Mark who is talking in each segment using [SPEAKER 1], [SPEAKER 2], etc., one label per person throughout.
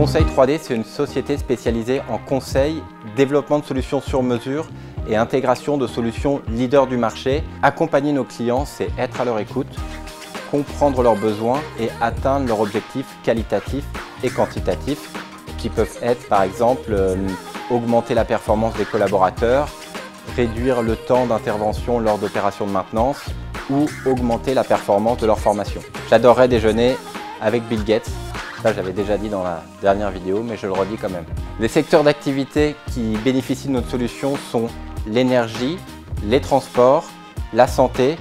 [SPEAKER 1] Conseil 3D, c'est une société spécialisée en conseil, développement de solutions sur mesure et intégration de solutions leaders du marché. Accompagner nos clients, c'est être à leur écoute, comprendre leurs besoins et atteindre leurs objectifs qualitatifs et quantitatifs, qui peuvent être par exemple augmenter la performance des collaborateurs, réduire le temps d'intervention lors d'opérations de maintenance ou augmenter la performance de leur formation. J'adorerais déjeuner avec Bill Gates. Ça, j'avais déjà dit dans la dernière vidéo, mais je le redis quand même. Les secteurs d'activité qui bénéficient de notre solution sont l'énergie, les transports, la santé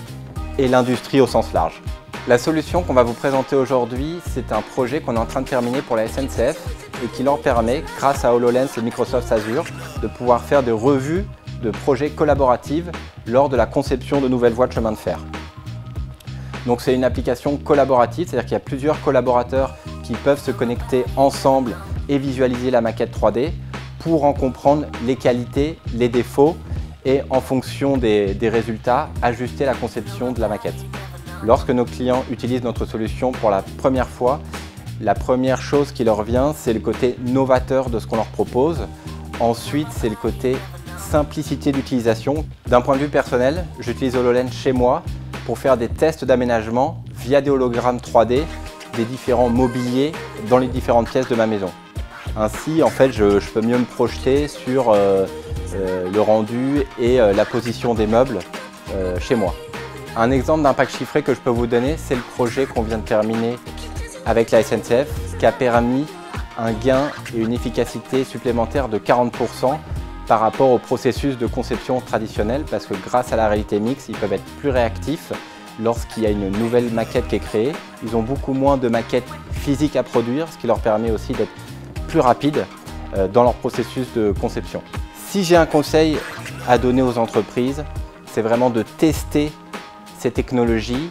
[SPEAKER 1] et l'industrie au sens large. La solution qu'on va vous présenter aujourd'hui, c'est un projet qu'on est en train de terminer pour la SNCF et qui leur permet, grâce à HoloLens et Microsoft Azure, de pouvoir faire des revues de projets collaboratifs lors de la conception de nouvelles voies de chemin de fer. Donc c'est une application collaborative, c'est-à-dire qu'il y a plusieurs collaborateurs qui peuvent se connecter ensemble et visualiser la maquette 3D pour en comprendre les qualités, les défauts et en fonction des résultats, ajuster la conception de la maquette. Lorsque nos clients utilisent notre solution pour la première fois, la première chose qui leur vient, c'est le côté novateur de ce qu'on leur propose. Ensuite, c'est le côté simplicité d'utilisation. D'un point de vue personnel, j'utilise HoloLens chez moi pour faire des tests d'aménagement via des hologrammes 3D des différents mobiliers dans les différentes pièces de ma maison. Ainsi, en fait, je peux mieux me projeter sur le rendu et la position des meubles chez moi. Un exemple d'impact chiffré que je peux vous donner, c'est le projet qu'on vient de terminer avec la SNCF qui a permis un gain et une efficacité supplémentaire de 40% par rapport au processus de conception traditionnel parce que grâce à la réalité mixte, ils peuvent être plus réactifs lorsqu'il y a une nouvelle maquette qui est créée. Ils ont beaucoup moins de maquettes physiques à produire, ce qui leur permet aussi d'être plus rapides dans leur processus de conception. Si j'ai un conseil à donner aux entreprises, c'est vraiment de tester ces technologies,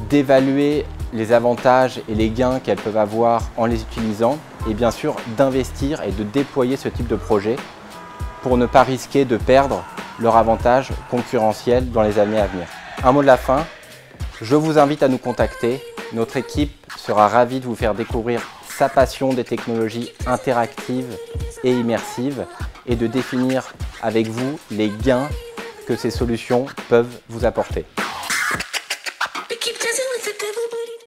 [SPEAKER 1] d'évaluer les avantages et les gains qu'elles peuvent avoir en les utilisant et bien sûr d'investir et de déployer ce type de projet pour ne pas risquer de perdre leur avantage concurrentiel dans les années à venir. Un mot de la fin, je vous invite à nous contacter. Notre équipe sera ravie de vous faire découvrir sa passion des technologies interactives et immersives et de définir avec vous les gains que ces solutions peuvent vous apporter.